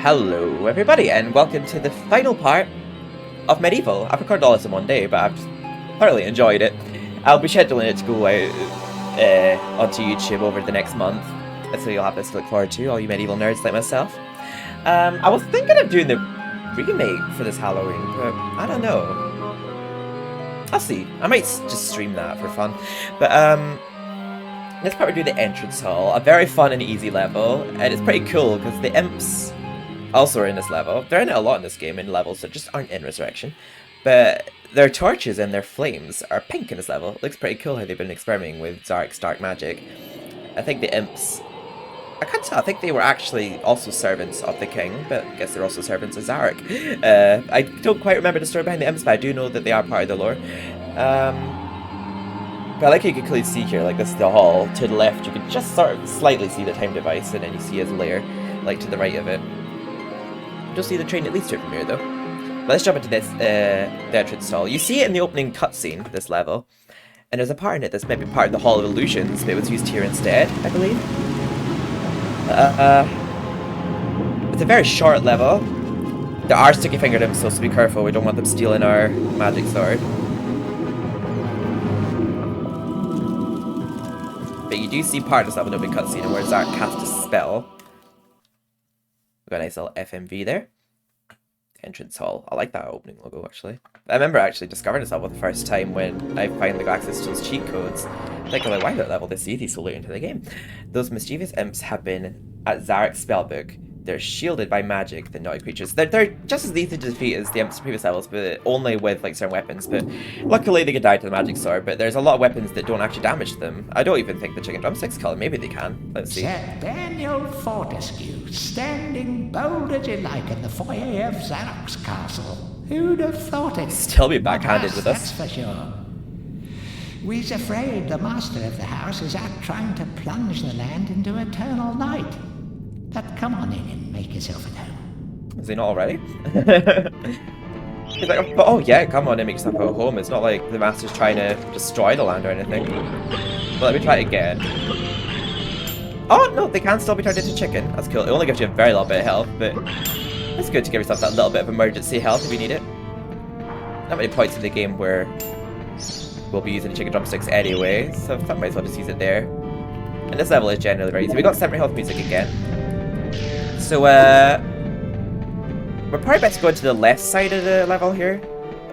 Hello everybody and welcome to the final part of MediEvil. I've recorded all this in one day, but I've thoroughly enjoyed it. I'll be scheduling it to go out onto YouTube over the next month, so you'll have this to look forward to, all you MediEvil nerds like myself. I was thinking of doing the remake for this Halloween, but I don't know. I'll see. I might just stream that for fun. But let's probably do the entrance hall, a very fun and easy level, and it's pretty cool because the imps also are in this level. They're in it a lot in this game, in levels that just aren't in Resurrection. But their torches and their flames are pink in this level. It looks pretty cool how they've been experimenting with Zarok's dark magic. I think the imps, I can't tell, I think they were actually also servants of the king, but I guess they're also servants of Zarok. I don't quite remember the story behind the imps, but I do know that they are part of the lore. But I like how you can clearly see here, like this is the hall. To the left, you can just sort of slightly see the time device, and then you see his lair, like to the right of it. You'll see the train at least here from here, though. But let's jump into this, the entrance hall. You see it in the opening cutscene, this level. And there's a part in it that's maybe part of the Hall of Illusions, but it was used here instead, I believe. It's a very short level. There are sticky fingered imps, so be careful. We don't want them stealing our magic sword. But you do see part of this level in the opening cutscene where Zarok casts a spell. Got a nice little FMV there. Entrance hall. I like that opening logo, actually. I remember actually discovering this level the first time when I finally got access to those cheat codes. Thinking like, why that level this easy so late into the game? Those mischievous imps have been at Zarok's spellbook. They're shielded by magic, the naughty creatures. They're just as easy to defeat as the imps in previous levels, but only with like certain weapons. But luckily they can die to the magic sword, but there's a lot of weapons that don't actually damage them. I don't even think the chicken drumsticks kill them. Maybe they can. Let's see. Sir Daniel Fortescue, standing bold as you like in the foyer of Zarok's castle. Who'd have thought it? Still be backhanded with us. That's for sure. We's afraid the master of the house is out trying to plunge the land into eternal night. But come on in and make yourself at home. Is he not already? He's like, oh yeah, come on in, make yourself at home. It's not like the master's trying to destroy the land or anything. But let me try it again. Oh no, they can still be turned into chicken. That's cool. It only gives you a very little bit of health, but it's good to give yourself that little bit of emergency health if you need it. Not many points in the game where we'll be using the chicken drumsticks anyway, so I might as well just use it there. And this level is generally very easy. We got 70 health music again. So, we're probably best to go to the left side of the level here.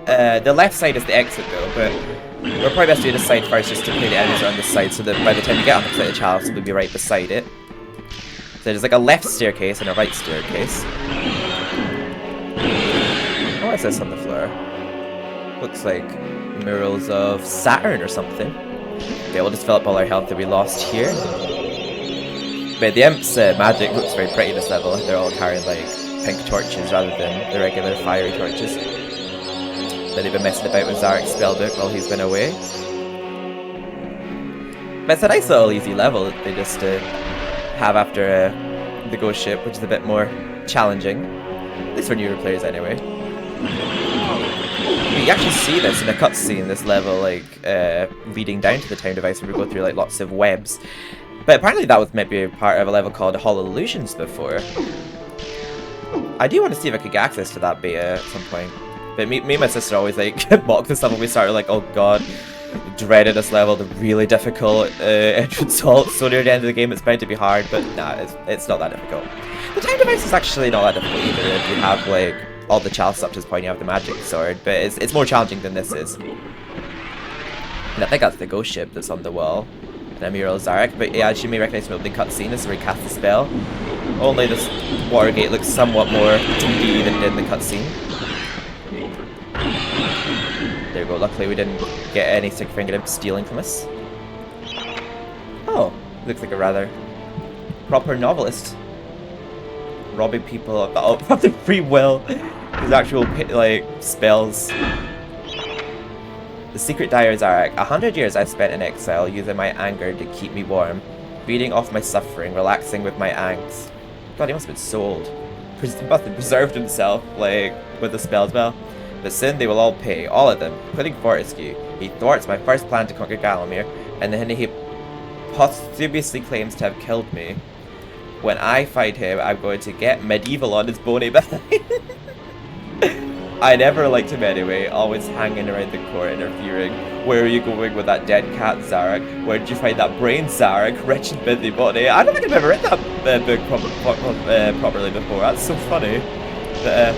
The left side is the exit though, but we're probably best to do this side first just to play the enemies on this side so that by the time you get up to the chalice, we'll be right beside it. So there's like a left staircase and a right staircase. Oh, what is this on the floor? Looks like murals of Saturn or something. Okay, we'll just fill up all our health that we lost here. But the imps' magic looks very pretty this level. They're all carrying like pink torches rather than the regular fiery torches. But they've been messing about with Zarok's spellbook while he's been away. But it's a nice little easy level that they just have after the ghost ship, which is a bit more challenging. At least for newer players anyway. You actually see this in a cutscene, this level, like, leading down to the time device where we go through like lots of webs. But apparently that was maybe part of a level called Hall of Illusions before. I do want to see if I could get access to that beta at some point. But me and my sister always like mocked this level. We started like, oh god, dreaded this level, the really difficult entrance hall. So near the end of the game it's bound to be hard, but nah, it's not that difficult. The time device is actually not that difficult either if you have like all the chalice up to this point you have the magic sword, but it's more challenging than this is. And I think that's the ghost ship that's on the wall. And a mural of Zarok, but yeah, as you may recognize from the opening cutscene, this is where he casts the spell. Only this water gate looks somewhat more 2D than it did in the cutscene. There we go, luckily we didn't get any stick fingered imp stealing from us. Oh, looks like a rather proper novelist. Robbing people of their free will. His actual, like, spells. The secret diary of Zarok. 100 years I've spent in exile, using my anger to keep me warm, feeding off my suffering, relaxing with my angst. God, he must have been so old. He must have preserved himself, like, with the spell as well. But soon they will all pay, all of them, including Fortescue. He thwarts my first plan to conquer Galamir, and then he posthumously claims to have killed me. when I fight him, I'm going to get medieval on his bony behind. I never liked him anyway, always hanging around the court interfering. Where are you going with that dead cat, Zarok? Where did you find that brain, Zarok? Wretched busybody. I don't think I've ever read that book properly before. That's so funny. But,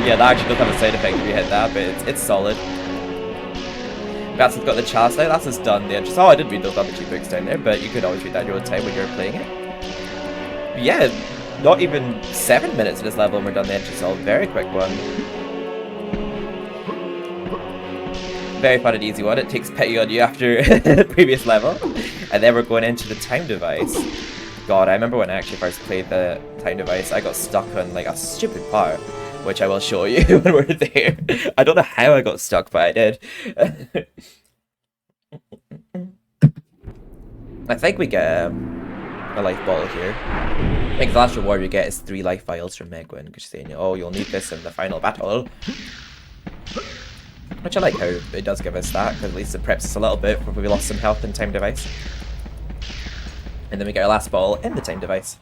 yeah, that actually does have a side effect if you hit that, but it's solid. That's got the chalice now. That's just done the entrance. Oh, I did read those other 2 books down there, but you could always read that in your own time when you're playing it. But yeah, not even 7 minutes in this level and we're done the entrance. All very quick one. Very fun and easy one. It takes pity on you after the previous level, and then we're going into the time device. God, I remember when I actually first played the time device, I got stuck on like a stupid part, which I will show you when we're there. I don't know how I got stuck, but I did. I think we get a life bottle here. I think the last reward you get is 3 life vials from Megwin, because she's saying, oh, you'll need this in the final battle. Which I like how it does give us that, because at least it preps us a little bit before we lost some health in time device. And then we get our last bottle in the time device.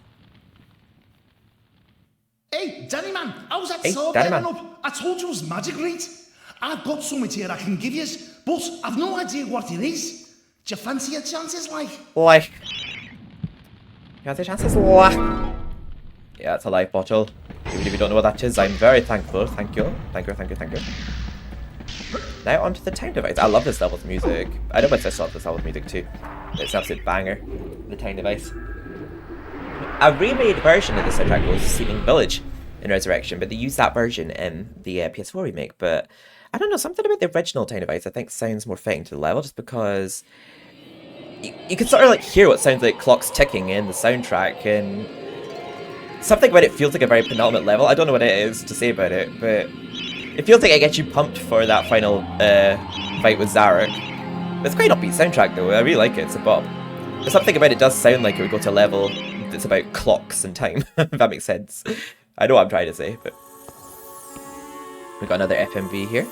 Hey, Danny man, how's that Hey, sword Danny burning man. up? I told you it was magic, right? I've got something here I can give you, but I've no idea what it is. Do you fancy your chances, like? Life. You have the chances? Yeah, it's a life bottle. Even if you don't know what that is, I'm very thankful. Thank you. Thank you, thank you, thank you. Now onto the time device. I love this level's music. I know my sister loves this level's music too. It's an absolute banger. The time device. A remade version of the soundtrack was Sleeping Village in Resurrection, but they used that version in the PS4 remake. But I don't know, something about the original time device I think sounds more fitting to the level, just because you can sort of like hear what sounds like clocks ticking in the soundtrack, and something about it feels like a very penultimate level. I don't know what it is to say about it, but it feels like it gets you pumped for that final fight with Zarok. It's quite an upbeat soundtrack though, I really like it, it's a bop. But something about it does sound like it would go to a level that's about clocks and time, if that makes sense. I know what I'm trying to say, but... We got another FMV here.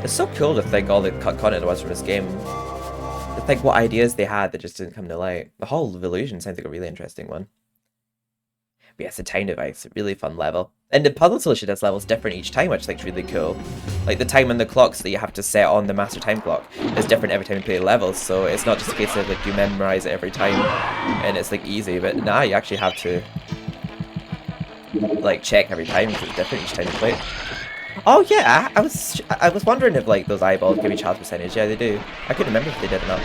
It's so cool to think all the content was from this game. To think what ideas they had that just didn't come to light. The whole illusion sounds like a really interesting one. But yeah, it's a time device, a really fun level. And the puzzle solution to this level is different each time, which I think is really cool. Like the time and the clocks that you have to set on the master time clock is different every time you play the levels, so it's not just a case of like you memorize it every time and it's like easy, but nah, you actually have to like check every time because it's different each time you play it. Oh yeah, I was wondering if like those eyeballs give you chance percentage. Yeah, they do. I couldn't remember if they did or not.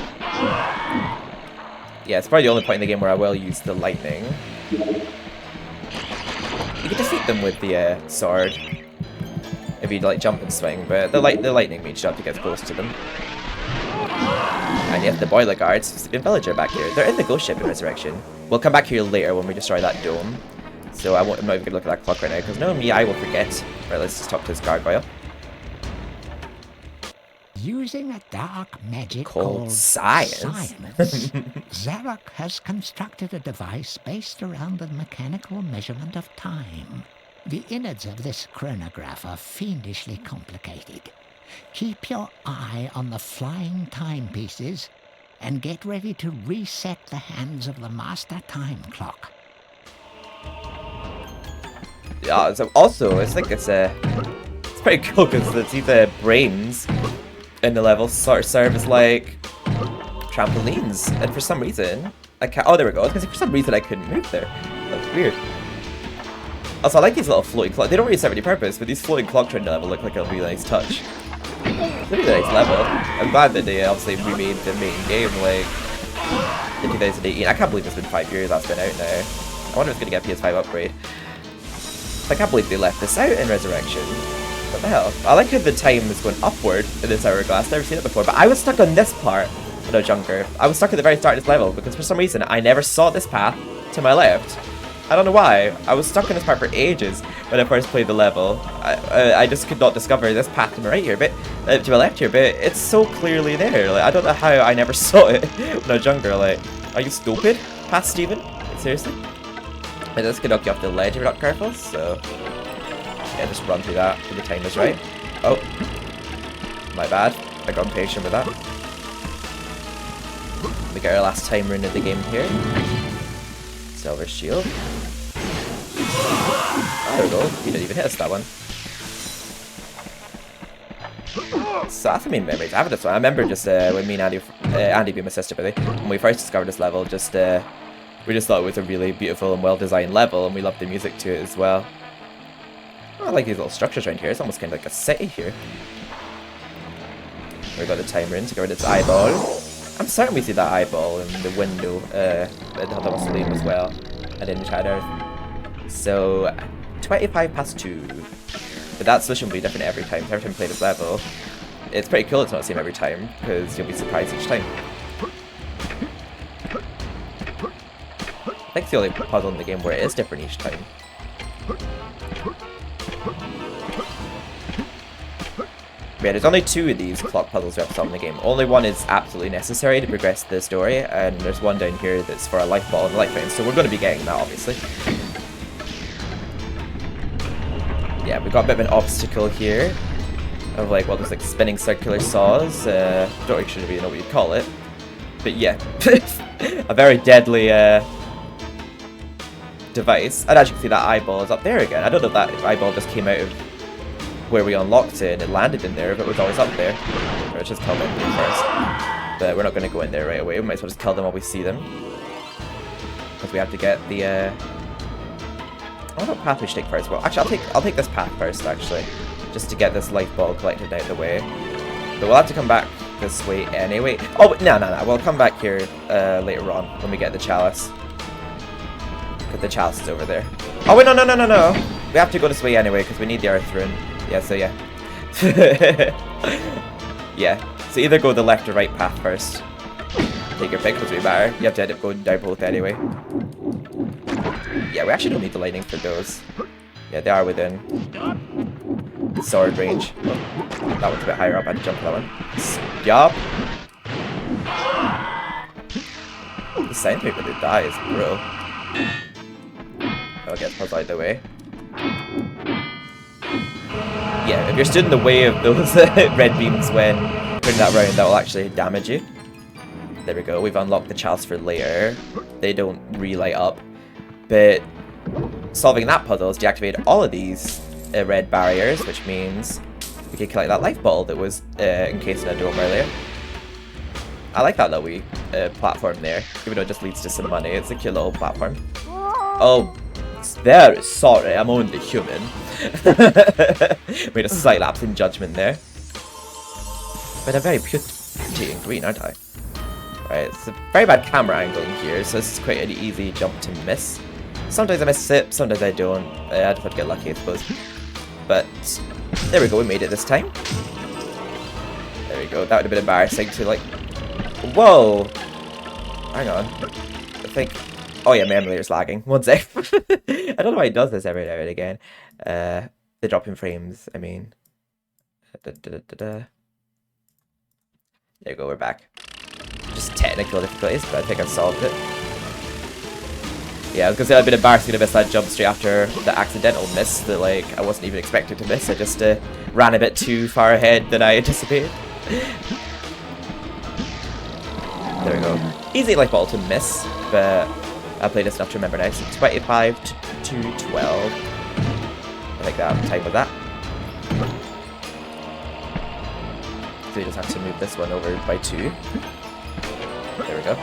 Yeah, it's probably the only point in the game where I will use the lightning. You can defeat them with the sword if you like jump and swing, but the lightning means you have to get close to them. And you have the boiler guards, sleeping villager back here. They're in the ghost ship in Resurrection. We'll come back here later when we destroy that dome. So I'm not even going to look at that clock right now, because knowing me, I will forget. Right, let's just talk to this gargoyle. Using a dark magic Called science. Zarok has constructed a device based around the mechanical measurement of time. The innards of this chronograph are fiendishly complicated. Keep your eye on the flying timepieces and get ready to reset the hands of the master time clock. Yeah, so also, it's pretty cool because these brains in the level sort of serve as like trampolines, and for some reason I can't. Oh, there we go. Because for some reason I couldn't move there. That's weird. Also, I like these little floating clocks. They don't really serve any purpose, but these floating clocks in the level look like a really nice touch. It's a really nice level. I'm glad that they obviously remade the main game like in 2018. I can't believe it's been 5 years that's been out now. I wonder if it's gonna get a PS5 upgrade. I can't believe they left this out in Resurrection. What the hell? I like how the time is going upward in this hourglass. Never seen it before, but I was stuck on this part when I was younger. I was stuck at the very start of this level because for some reason I never saw this path to my left. I don't know why. I was stuck in this part for ages when I first played the level. I just could not discover this path to my right here, but to my left here, but it's so clearly there. Like, I don't know how I never saw it when I was younger. Like, are you stupid, Pat Steven? Seriously? And this could knock you off the ledge if you're not careful, so yeah, just run through that when the time is right. Oh, my bad. I got impatient with that. We got our last time rune of the game here. Silver shield. Oh, there we go. He didn't even hit us that one. So that's the main memories I have of this one. I remember just when me and Andy being my sister, really, when we first discovered this level, just we just thought it was a really beautiful and well-designed level, and we loved the music to it as well. Oh, I like these little structures around here. It's almost kind of like a city here. We got the time rune to get rid of its eyeball. I'm certain we see that eyeball in the window at the mausoleum as well, and in the shadow. So 25 past 2. But that solution will be different every time. Every time you play this level, it's pretty cool it's not the same every time, because you'll be surprised each time. I think it's the only puzzle in the game where it is different each time. Yeah, there's only 2 of these clock puzzles left in the game. Only one is absolutely necessary to progress the story, and there's one down here that's for a life ball and a life fountain, so we're going to be getting that, obviously. Yeah, we've got a bit of an obstacle here, of like, well, there's like spinning circular saws. Don't actually really know what you'd call it, but yeah, a very deadly device. And as you can see, that eyeball is up there again. I don't know if that eyeball just came out of where we unlocked it and it landed in there, if it was always up there. Let's just kill them first. But we're not going to go in there right away. We might as well just kill them while we see them. Because we have to get the I don't know what path we should take first. Well, actually, I'll take this path first, actually. Just to get this life ball collected out of the way. But we'll have to come back this way anyway. Oh, no. We'll come back here later on when we get the chalice. Because the chalice is over there. Oh, wait, no. We have to go this way anyway, because we need the earth rune. Yeah, so yeah. Yeah, so either go the left or right path first. Take your pick, because we matter. You have to end up going down both anyway. Yeah, we actually don't need the lightning for those. Yeah, they are within sword range. Oh, that one's a bit higher up. I had to jump for that one. Yup. The sound rate when they die is brutal. I'll get the puzzle out of the way. Yeah, if you're stood in the way of those red beams when turning that round, that will actually damage you. There we go, we've unlocked the chalice for later. They don't relight up. But solving that puzzle has deactivated all of these red barriers, which means we can collect that life bottle that was encased in a dome earlier. I like that little wee platform there, even though it just leads to some money. It's a cute little platform. Oh, there, sorry, I'm only human. Made a slight lapse in judgment there. But I'm very pretty and green, aren't I? Right, it's a very bad camera angle in here, so this is quite an easy jump to miss. Sometimes I miss it, sometimes I don't. I just have to get lucky, I suppose. But there we go, we made it this time. There we go, that would have been embarrassing to like... Whoa! Hang on. I think... Oh yeah, my emulator's lagging. One sec. I don't know why it does this every now and again. The drop in frames, I mean. There you go, we're back. Just technical difficulties, but I think I've solved it. Yeah, I was gonna say I've been embarrassing to miss that jump straight after the accidental miss that like I wasn't even expecting to miss. I just ran a bit too far ahead than I anticipated. There we go. Easy life ball to miss, but I played this enough to remember now. So 25 to 12. I think that I'm time with that. So we just have to move this one over by 2. There we go.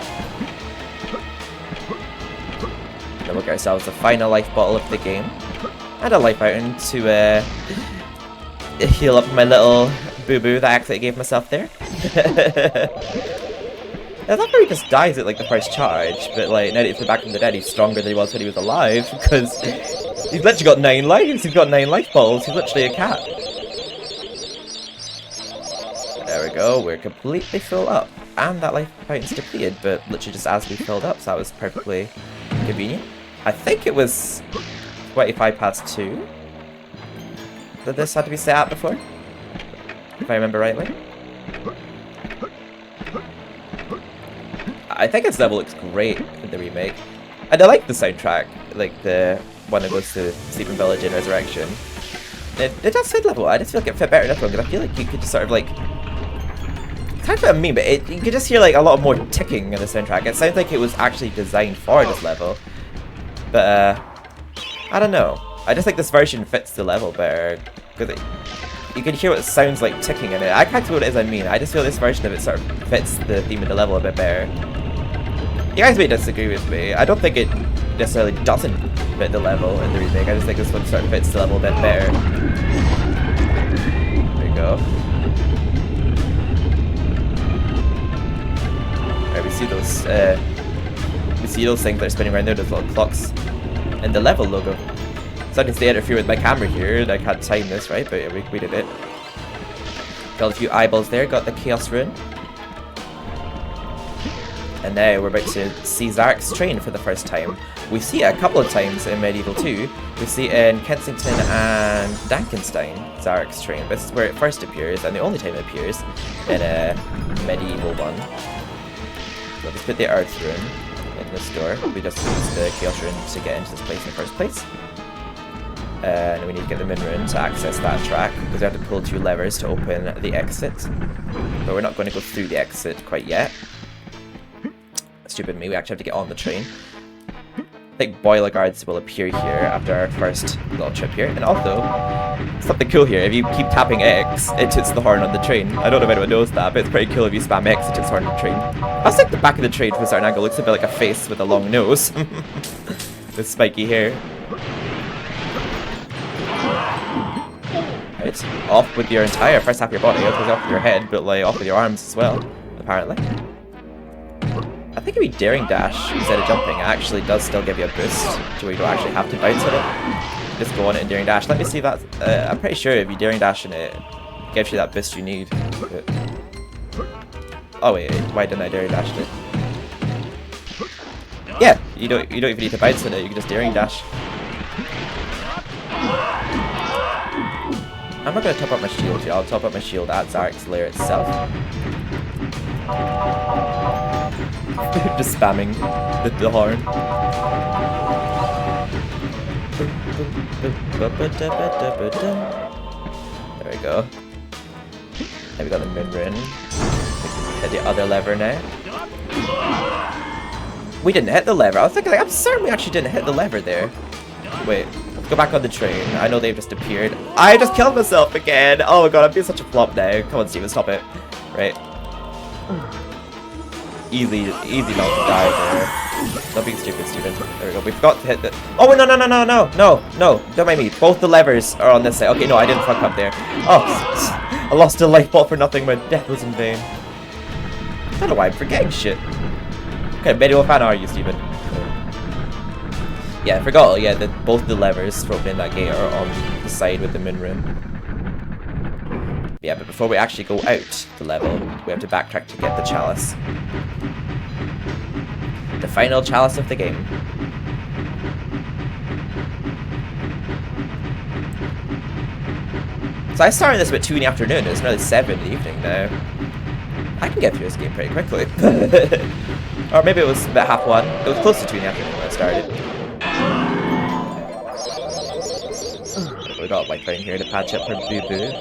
Then we'll get ourselves the final life bottle of the game. And a life fountain to heal up my little boo-boo that I actually gave myself there. I love how he just dies at like the first charge, but like now that he's back from the dead, he's stronger than he was when he was alive, because he's literally got 9 lives, he's got 9 life balls, he's literally a cat. There we go, we're completely full up. And that life fountain's depleted, but literally just as we filled up, so that was perfectly convenient. I think it was 25 past 2 that this had to be set at before, if I remember rightly. I think its level looks great in the remake, and I like the soundtrack, like the one that goes to Sleeping Village and Resurrection. It does fit level. I just feel like it fit better in this one because I feel like you could just sort of like, it's kind of a meme, but you could just hear like a lot more ticking in the soundtrack. It sounds like it was actually designed for this level, but I don't know. I just think this version fits the level better because you can hear what it sounds like ticking in it. I can't see what it is I mean. I just feel this version of it sort of fits the theme of the level a bit better. You guys may disagree with me. I don't think it necessarily doesn't fit the level in the remake. I just think this one sort of fits the level a bit better. There you go. Alright, we see those things that are spinning around there, those little clocks, and the level logo. Sometimes they interfere with my camera here, and I can't time this, right? But we did it. Got a few eyeballs there, got the Chaos Rune. And now we're about to see Zarok's train for the first time. We see it a couple of times in MediEvil 2. We see it in Kensington and Dankenstein, Zarok's train. This is where it first appears, and the only time it appears in MediEvil 1. So let's put the Earth Rune in this door. We just use the Chaos Rune to get into this place in the first place. And we need to get the Min Rune to access that track, because we have to pull 2 levers to open the exit. But we're not going to go through the exit quite yet. Stupid me, we actually have to get on the train. I think boiler guards will appear here after our first little trip here. And also, something cool here, if you keep tapping X, it hits the horn on the train. I don't know if anyone knows that, but it's pretty cool if you spam X, it hits the horn on the train. I was like the back of the train from a certain angle looks a bit like a face with a long nose. With spiky hair. Right, off with your entire first half of your body, off with your head, but like off with your arms as well, apparently. I think if you daring dash instead of jumping, it actually does still give you a boost to where you don't actually have to bounce at it. Just go on it and daring dash. Let me see if that's... I'm pretty sure if you daring dash in it, it gives you that boost you need. But... oh wait, why didn't I daring dash it? Yeah, you don't even need to bounce in it, you can just daring dash. I'm not going to top up my shield here, I'll top up my shield at Zaroks Lair itself. Just spamming the horn. There we go. Now we got the Min Rune. Hit the other lever now. We didn't hit the lever. I was thinking, like, I'm certain we actually didn't hit the lever there. Wait, let's go back on the train. I know they've just appeared. I just killed myself again. Oh my god, I'm being such a flop now. Come on, Steven, stop it. Right. Easy not to die there. Not being stupid, Steven. There we go. We forgot to hit the... oh, no, don't mind me. Both the levers are on this side. Okay, no, I didn't fuck up there. Oh, I lost a life ball for nothing. My death was in vain. I don't know why I'm forgetting shit. Okay, medieval fan are you, Steven? Yeah, I forgot. Yeah, that both the levers for opening that gate are on the side with the Min Rune. Yeah, but before we actually go out the level, we have to backtrack to get the chalice. The final chalice of the game. So I started this about 2 in the afternoon, it's nearly 7 in the evening now. I can get through this game pretty quickly. Or maybe it was about 1:30. It was close to 2 in the afternoon when I started. We got like thing here to patch up her boo-boo.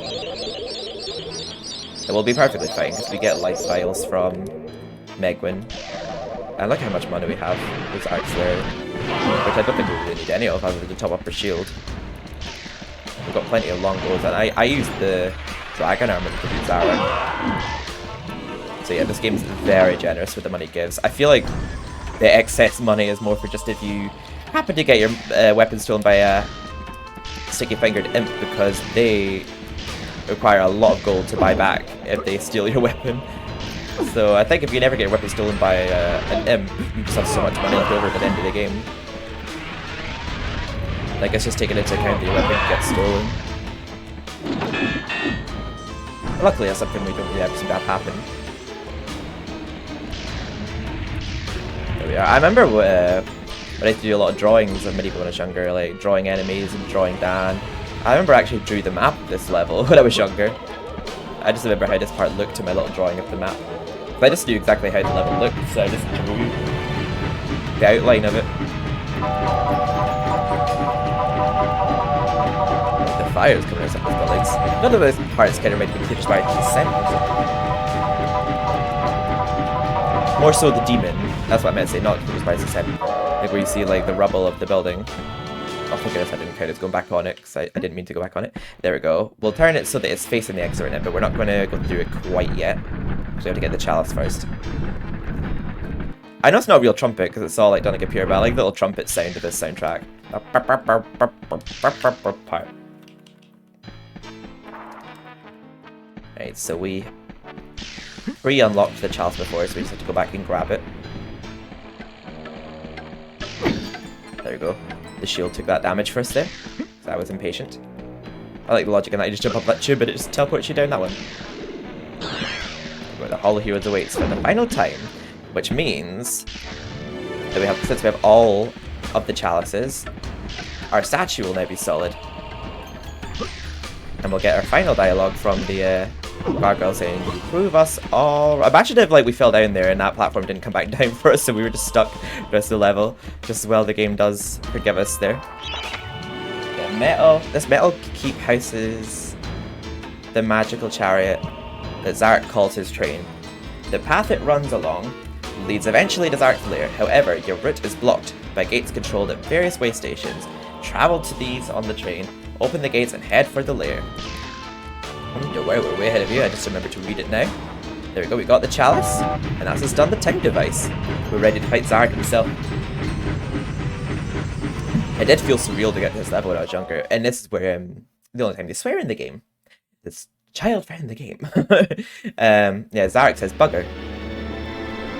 It will be perfectly fine because we get life vials from Megwin. And look how much money we have with Zaroks Lair, which I don't think we really need any of other than to top up our shield. We've got plenty of longbows, and I used the dragon armor to beat Zarok. So yeah, this game's very generous with the money it gives. I feel like the excess money is more for just if you happen to get your weapon stolen by a sticky-fingered imp, because they require a lot of gold to buy back if they steal your weapon. So I think if you never get your weapon stolen by an imp, you just have so much money left over at the end of the game. I guess just taking into account that your weapon gets stolen. Luckily that's something we don't really ever see that happen. There we are. I remember But I used to do a lot of drawings of MediEvil when I was younger, like drawing enemies and drawing Dan. I remember I actually drew the map of this level when I was younger. I just remember how this part looked in my little drawing of the map. But I just knew exactly how the level looked, so I just drew the outline of it. The fire's coming out of these buildings. None of those parts kind of ready to be cleared by consent. More so the demon. That's what I meant to say, not cleared by consent. Like where you see like the rubble of the building. Oh, thank goodness I didn't count it's going back on it, because I didn't mean to go back on it. There we go. We'll turn it so that it's facing the exit right now, but we're not going to go through it quite yet. So we have to get the chalice first. I know it's not a real trumpet, because it's all like done like a pure, but I like the little trumpet sound of this soundtrack. Part. Right, so we re-unlocked the chalice before, so we just have to go back and grab it. There we go. The shield took that damage for us there, so I was impatient. I like the logic in that you just jump up that tube, but it just teleports you down that one. Where the Hall of Heroes awaits for the final time, which means that since we have all of the chalices, our statue will now be solid. And we'll get our final dialogue from the gargoyle saying, "You prove us all." Imagine if like we fell down there and that platform didn't come back down for us, so we were just stuck the rest of the level. Just as well the game does forgive us there. Yeah, metal. This metal keep houses the magical chariot that Zarok calls his train. The path it runs along leads eventually to Zaroks Lair. However, your route is blocked by gates controlled at various way stations. Travel to these on the train, open the gates and head for the lair. Don't worry, we're way ahead of you. I just remember to read it now. There we go, we got the chalice, and that's us done the time device. We're ready to fight Zarok himself. It did feel surreal to get to this level when I was younger, and this is where the only time they swear in the game. This child found the game. Yeah, Zarok says bugger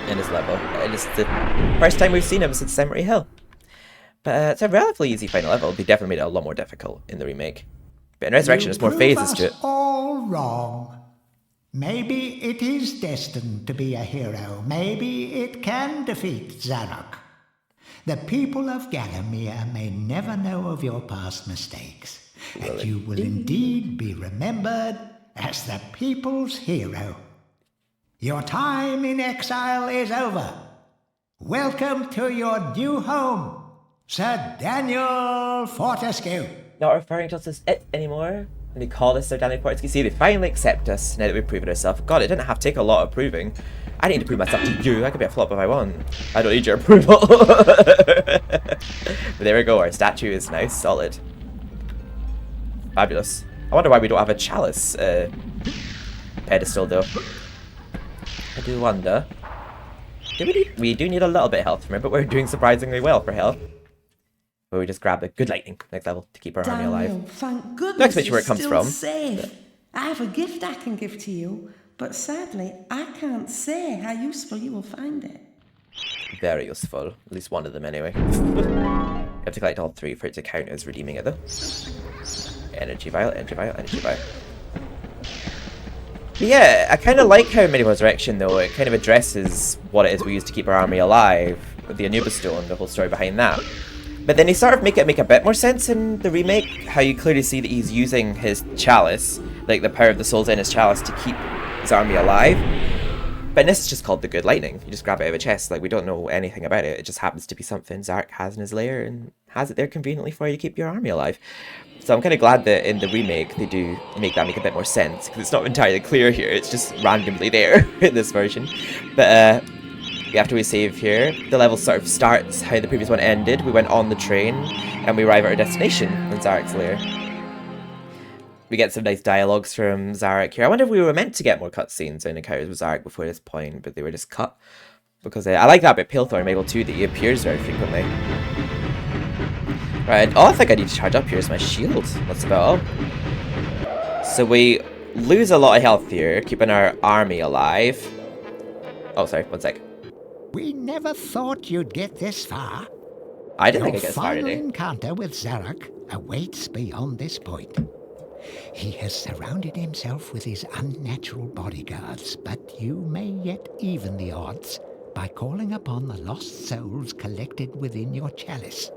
in this level. And it's the first time we've seen him since Cemetery Hill. But it's a relatively easy final level. They definitely made it a lot more difficult in the remake. But in Resurrection, there's more phases to it. All wrong. Maybe it is destined to be a hero. Maybe it can defeat Zarok. The people of Gallowmere may never know of your past mistakes, and you will indeed be remembered as the people's hero. Your time in exile is over. Welcome to your new home, Sir Daniel Fortescue. Not referring to us as it anymore. And they call us Sir Daniel Fortescue. See, they finally accept us now that we've proven ourselves. God, it didn't have to take a lot of proving. I need to prove myself to you. I could be a flop if I want. I don't need your approval. But there we go. Our statue is now solid. Fabulous. I wonder why we don't have a chalice pedestal though. I do wonder. We do need a little bit of health from it, but we're doing surprisingly well for health. Where we just grab the good lightning next level to keep our army alive. Thank goodness Next picture where it comes you're from. Safe. I have a gift I can give to you, but sadly I can't say how useful you will find it. Very useful. At least one of them anyway. You have to collect all three for it to count as redeeming it though. Energy vial, energy vial, energy vial. But yeah, I kind of like how MediEvil Resurrection though, it kind of addresses what it is we use to keep our army alive. With the Anubis Stone, the whole story behind that. But then they sort of make it make a bit more sense in the remake, how you clearly see that he's using his chalice, like the power of the souls in his chalice, to keep his army alive. But in this, it's just called the Good Lightning. You just grab it out of a chest, like we don't know anything about it. It just happens to be something Zarok has in his lair and has it there conveniently for you to keep your army alive. So I'm kind of glad that in the remake they do make that make a bit more sense, because it's not entirely clear here, it's just randomly there in this version. But after we save here, the level sort of starts how the previous one ended. We went on the train, and we arrive at our destination in Zaroks Lair. We get some nice dialogues from Zarok here. I wonder if we were meant to get more cutscenes and encounters with Zarok before this point, but they were just cut. Because I like that bit Palethorn MediEvil 2 that he appears very frequently. Right, all I think I need to charge up here is my shield. That's about all. So we lose a lot of health here, keeping our army alive. Oh, sorry, one sec. We never thought you'd get this far. I didn't think I'd get this far Your today. final encounter with Zarok awaits beyond this point. He has surrounded himself with his unnatural bodyguards, but you may yet even the odds by calling upon the lost souls collected within your chalice.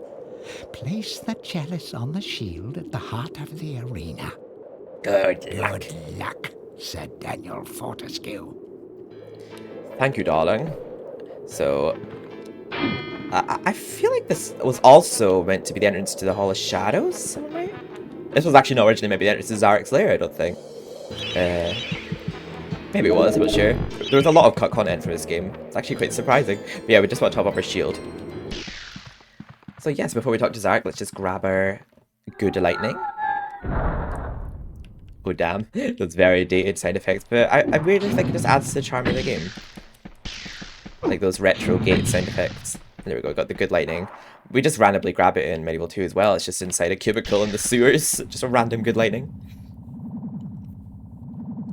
Place the chalice on the shield at the heart of the arena. Good luck. Good luck, said Daniel Fortescue. Thank you, darling. So, I feel like this was also meant to be the entrance to the Hall of Shadows, somewhere? This was actually not originally meant to be the entrance to Zaroks Lair, I don't think. Maybe it was, I'm not sure. There was a lot of cut content for this game. It's actually quite surprising. But yeah, we just want to top up our shield. So yes, before we talk to Zarok, let's just grab our good lightning. Oh damn, that's very dated sound effects, but I really think it just adds to the charm of the game. Like those retro gate sound effects. There we go, got the good lightning. We just randomly grab it in MediEvil 2 as well, it's just inside a cubicle in the sewers. Just a random good lightning.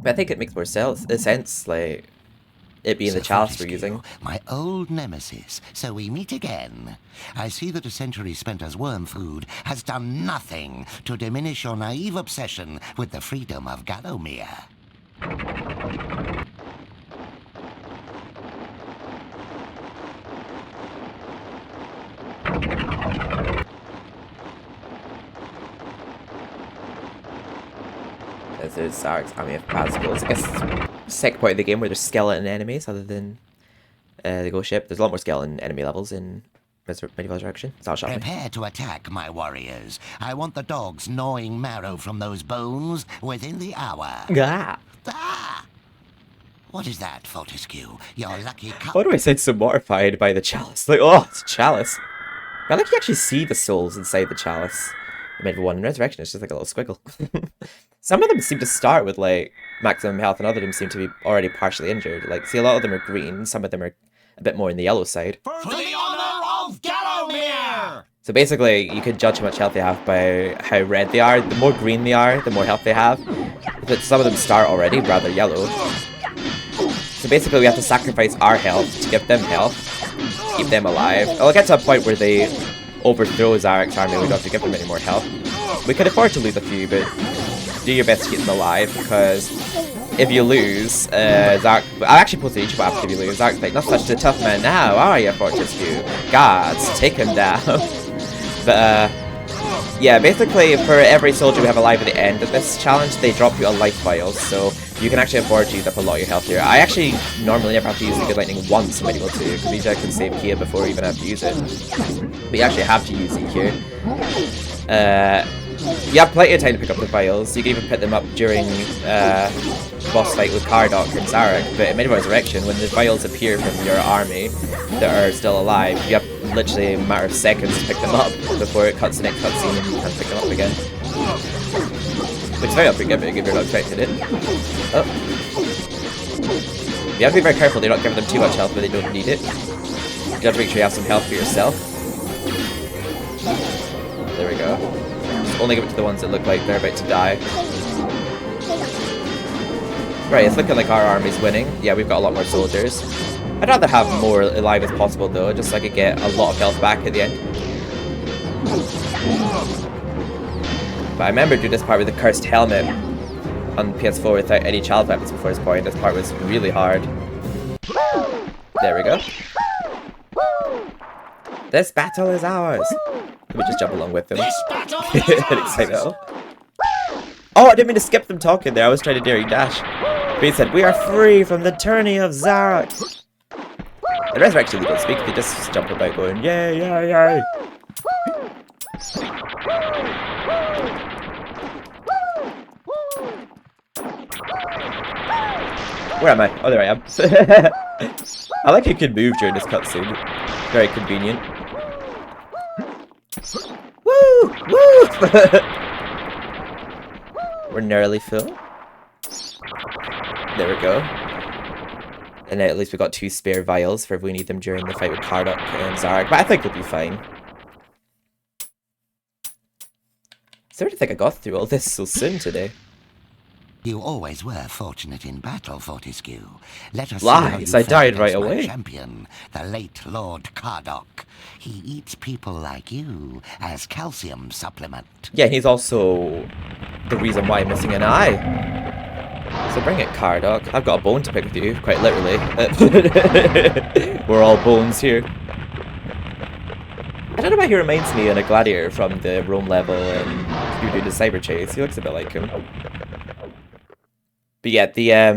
But I think it makes more sense, like, it being the chalice we're using. My old nemesis, so we meet again. I see that a century spent as worm food has done nothing to diminish your naive obsession with the freedom of Gallowmere. There's Zarok's army of Basicles. I guess second point of the game where there's skeleton enemies other than the ghost ship. There's a lot more skeleton enemy levels in MediEvil Resurrection. Prepare to attack, my warriors. I want the dogs gnawing marrow from those bones within the hour. Ah. Ah! What is that, Fortescue? Your lucky cup. Why do I sound so mortified by the chalice? Like, oh, it's a chalice. I like you actually see the souls inside the chalice. MediEvil 1 in Resurrection, it's just like a little squiggle. Some of them seem to start with, like, maximum health, and other of them seem to be already partially injured. Like, see, a lot of them are green, some of them are a bit more in the yellow side. For the honor of Gallowmere! So basically, you can judge how much health they have by how red they are. The more green they are, the more health they have. But some of them start already rather yellow. So basically, we have to sacrifice our health to give them health, to keep them alive. It'll get to a point where they overthrow Zarok's army, we don't have to give them any more health. We could afford to lose a few, but do your best to keep them alive, because if you lose, Zarok... I'll actually post a YouTube after if you lose. Zarok's like, not such a tough man now, are you, Fortescue? Gods, take him down. But, yeah, basically, for every soldier we have alive at the end of this challenge, they drop you a life vial, so you can actually afford to use up a lot of your health here. I actually normally never have to use the good lightning once in MediEvil 2, because usually I can save Kia before I even have to use it. But you actually have to use it here. You have plenty of time to pick up the vials. You can even pick them up during boss fight with Cardok and Zarok. But in MediEvil Resurrection, when the vials appear from your army that are still alive, you have literally a matter of seconds to pick them up before it cuts the next cutscene and you can pick them up again. Which is very unforgiving if you're not expecting it. Oh. You have to be very careful, you're not giving them too much health, but they don't need it. You have to make sure you have some health for yourself. There we go. Just only give it to the ones that look like they're about to die. Right, it's looking like our army's winning. Yeah, we've got a lot more soldiers. I'd rather have more alive as possible though, just so I could get a lot of health back at the end. But I remember doing this part with the cursed helmet on PS4 without any child weapons before this point. This part was really hard. There we go. This battle is ours. Let me just jump along with them. This battle is ours. Oh, I didn't mean to skip them talking there. I was trying to daring dash. But he said, "We are free from the tyranny of Zarok." The Resurrection, they don't speak. They just jump about going, "Yay, yay, yay." Where am I? Oh, there I am. I like you can move during this cutscene. Very convenient. Woo! Woo! We're nearly full. There we go. And now at least we've got 2 spare vials for if we need them during the fight with Cardok and Zarok. But I think we'll be fine. So I don't think I got through all this so soon today. You always were fortunate in battle, Fortescue. Let us Lies, I died right away. Champion, the late Lord Cardok. He eats people like you as calcium supplement. Yeah, he's also the reason why I'm missing an eye. So bring it, Cardog. I've got a bone to pick with you, quite literally. We're all bones here. I don't know why he reminds me of a gladiator from the Rome level and you do the cyber chase. He looks a bit like him. But yeah, the I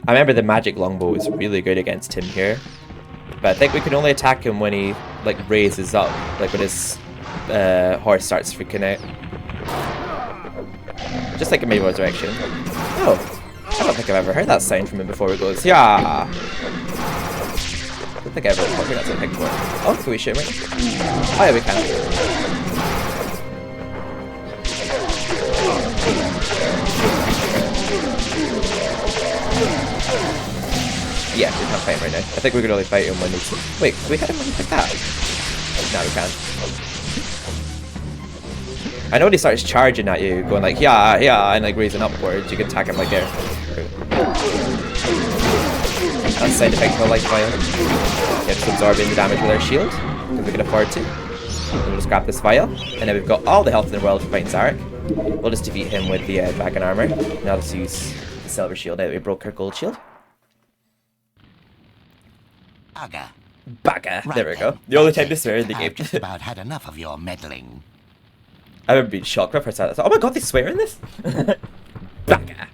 remember the magic longbow was really good against him here. But I think we can only attack him when he like raises up, like when his horse starts freaking out. Just like a medieval resurrection. Oh, I don't think I've ever heard that sound from him before. It goes, yeah. I don't think I've ever heard that sound before. Oh, can we shoot him? Oh yeah, we can. Yeah, we can't fight him right now. I think we could only fight him when we... Wait, can we hit him when we pick that? No, we can't. I know when he starts charging at you, going like, yeah, yeah, and like raising upwards, you can attack him like there. That's side effect of a light vial. Get to absorbing the damage with our shield, because we can afford to. We'll just grab this vial, and then we've got all the health in the world for fighting Zarok. We'll just defeat him with the dragon armor. Now let's use the silver shield now that we broke our gold shield. Bugger. Bugger. Right There we go. then, The only that's time to swear in the I've game. just about had enough of your meddling. I remember being shocked when I first saw that. Oh my god, they swear in this? Bugger.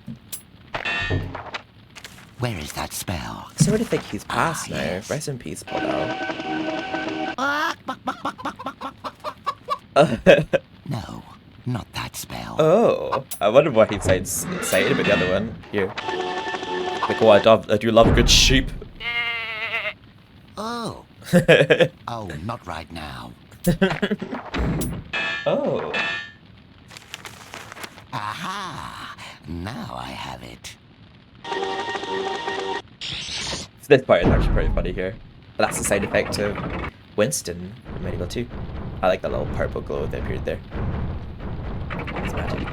Where is that spell? So where do you think he's passed now? Yes. Rest in peace, Podo. No, not that spell. Oh, I wonder why he sounds excited about the other one. Here. Like, oh, I do love a good sheep. Oh. Oh, not right now. Oh. Aha! Now I have it. So this part is actually pretty funny here. But that's the side effect of Winston from MediEvil 2. I like that little purple glow that appeared there. It's magic.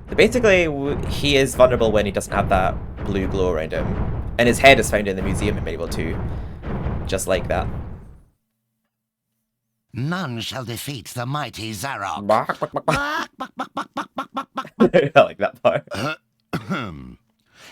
So basically, he is vulnerable when he doesn't have that blue glow around him. And his head is found in the museum in MediEvil 2. Just like that. None shall defeat the mighty Zarok. I like that part.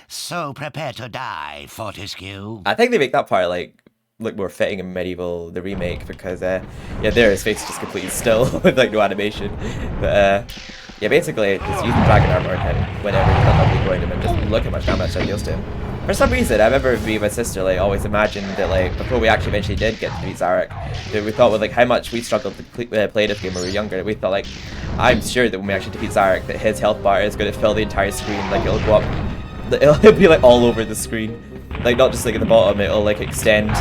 So prepare to die, Fortescue. I think they make that part like more fitting in MediEvil the remake because yeah, there his face is just completely still with like no animation. But yeah, basically just using dragon armor on him whenever he's not lovely going to him and just look how much damage that deals to him. For some reason, I remember me and my sister like always imagined that like before we actually eventually did get to beat Zarok, that we thought with like how much we struggled to play this game when we were younger. We thought like, I'm sure that when we actually defeat Zarok, that his health bar is going to fill the entire screen. Like it'll go up, it'll be like all over the screen, like not just like at the bottom. It'll like extend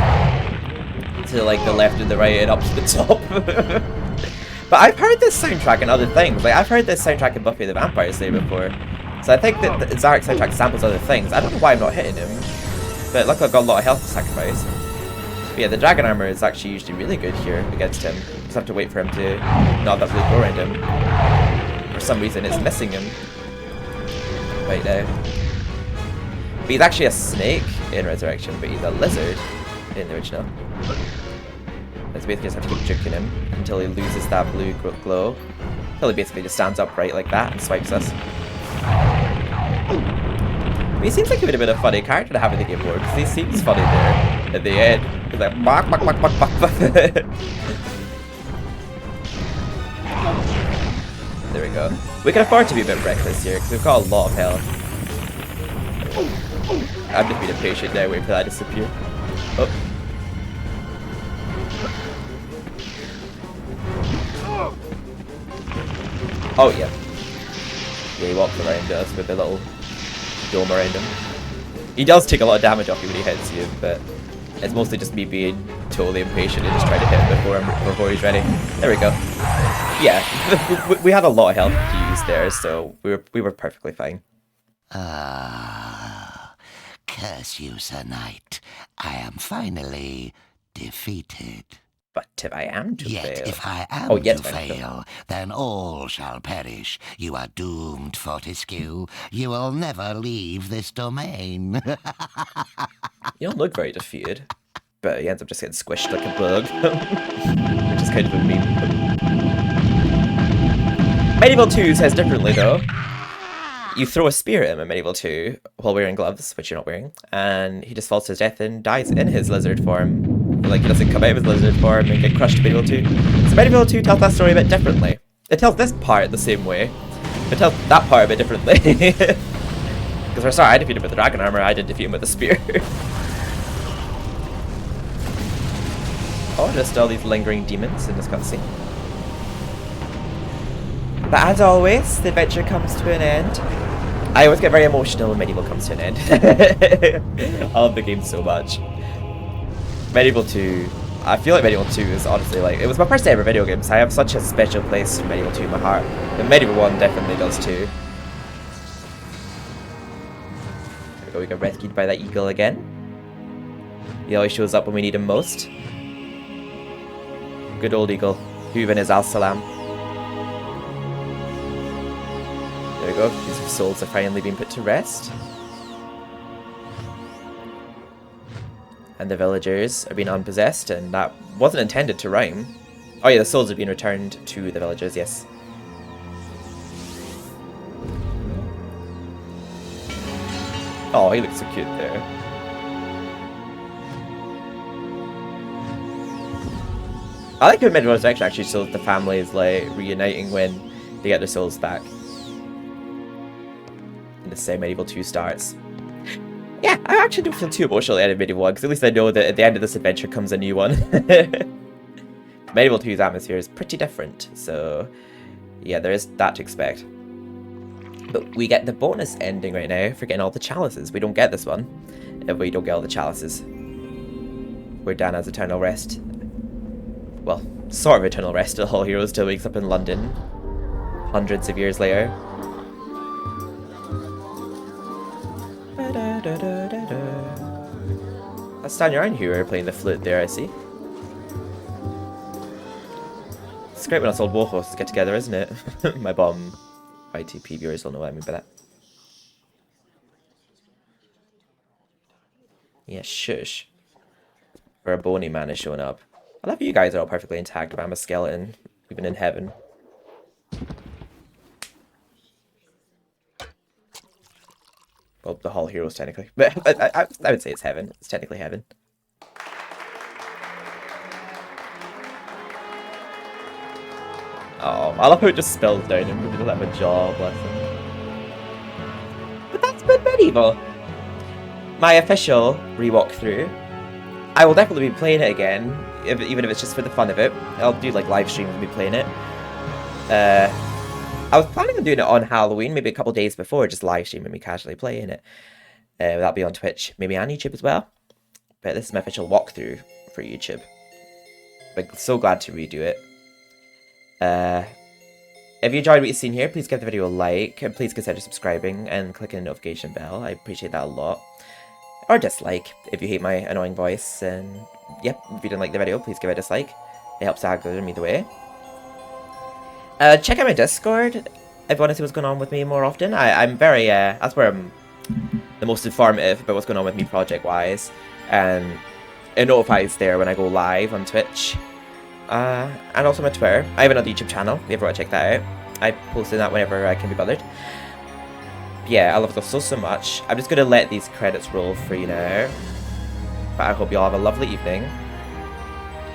to like the left and the right and up to the top. But I've heard this soundtrack and other things. Like I've heard this soundtrack in Buffy the Vampire Slayer before. So I think that the Zarok soundtrack samples other things. I don't know why I'm not hitting him, but luckily I've got a lot of health to sacrifice. But yeah, the dragon armor is actually usually really good here against him. Just have to wait for him to not have that blue glow around him. For some reason it's missing him right now. But he's actually a snake in Resurrection, but he's a lizard in the original. Let's basically just have to keep juking him until he loses that blue glow. Until he basically just stands upright like that and swipes us. He seems like he would have been a funny character to have in the game board, because he seems funny there at the end. He's like, bark, bark, bark, bark, bark. There we go. We can afford to be a bit reckless here, because we've got a lot of health. I'm just being impatient now, waiting for that to disappear. Oh. Oh, yeah. Yeah, he walks around us with a little dome around him. He does take a lot of damage off you when he hits you, but it's mostly just me being totally impatient and just trying to hit him before he's ready. There we go. Yeah, we had a lot of health to use there, so we were perfectly fine. Curse you, Sir Knight. I am finally defeated. But if I am to Yet fail... if I am yes, to fail, then all shall perish. You are doomed, Fortescue. You will never leave this domain. You don't look very defeated. But he ends up just getting squished like a bug. Which is kind of a meme. MediEvil 2 says differently though. you throw a spear at him in Medieval 2 while wearing gloves, which you're not wearing, and he just falls to his death and dies in his lizard form. Like, he doesn't come out of his lizard form and get crushed in Medieval 2. So Medieval 2 tells that story a bit differently. It tells this part the same way, but it tells that part a bit differently. Because for a start, I defeated him with the dragon armor, I didn't defeat him with a spear. Oh, just all these lingering demons in this cutscene. But as always, the adventure comes to an end. I always get very emotional when Medieval comes to an end. I love the game so much. Medieval 2, I feel like Medieval 2 is honestly like, it was my first ever video game, so I have such a special place for Medieval 2 in my heart. And Medieval 1 definitely does too. There we go, we get rescued by that eagle again. He always shows up when we need him most. Good old eagle, Hubin is al-Salam. There we go, these souls have finally been put to rest. And the villagers are being unpossessed, and that wasn't intended to rhyme. Oh yeah, the souls have been returned to the villagers, yes. Oh, he looks so cute there. I like how Medieval Resurrection actually shows the families like reuniting when they get their souls back. And the same Medieval 2 starts. Yeah, I actually don't feel too emotional at the end of Medieval 1, because at least I know that at the end of this adventure comes a new one. Medieval 2's atmosphere is pretty different, so yeah, there is that to expect. But we get the bonus ending right now for getting all the chalices. We don't get this one if we don't get all the chalices. Where Dan has eternal rest. Well, sort of eternal rest till All Heroes still wakes up in London. Hundreds of years later. That's Stan your own hero playing the flute there, I see. It's great when us old warhorses get together, isn't it? My bomb YTP viewers will know what I mean by that. Yeah, shush. Where a bony man is showing up. I love you guys are all perfectly intact, but I'm a skeleton, even in heaven. Well, the Hall Heroes technically, but I would say it's heaven. It's technically heaven. Oh, I love how it just spills down and we don't have a jaw, bless him. But that's been Medieval. My official re-walkthrough. I will definitely be playing it again, even if it's just for the fun of it. I'll do like live streams and be playing it. I was planning on doing it on Halloween, maybe a couple days before, just live streaming me casually playing it. That'll be on Twitch, maybe on YouTube as well. But this is my official walkthrough for YouTube. But so glad to redo it. If you enjoyed what you've seen here, please give the video a like, and please consider subscribing and clicking the notification bell. I appreciate that a lot. Or dislike, if you hate my annoying voice, and yep, if you didn't like the video, please give it a dislike. It helps the algorithm either way. Check out my Discord if you want to see what's going on with me more often. I'm very, that's where I'm the most informative about what's going on with me project-wise. And it notifies there when I go live on Twitch. And also my Twitter. I have another YouTube channel, if you ever want to check that out. I post that whenever I can be bothered. Yeah, I love this so much. I'm just going to let these credits roll for you now. But I hope you all have a lovely evening.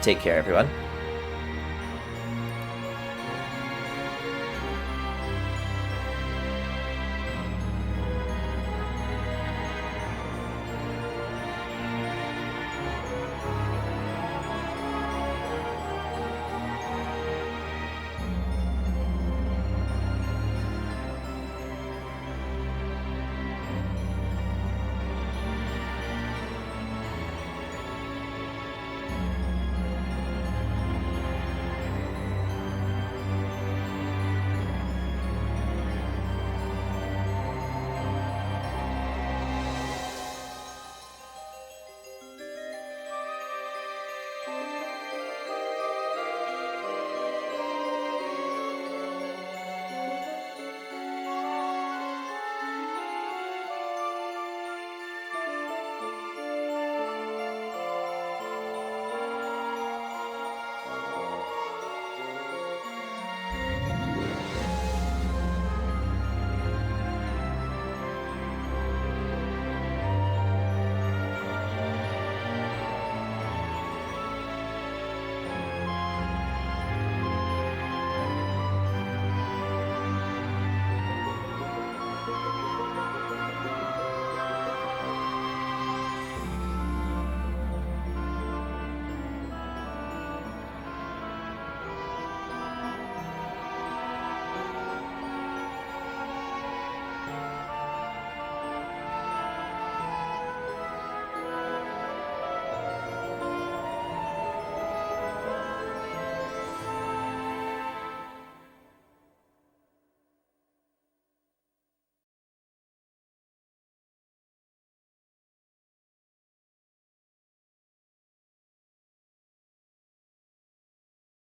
Take care, everyone.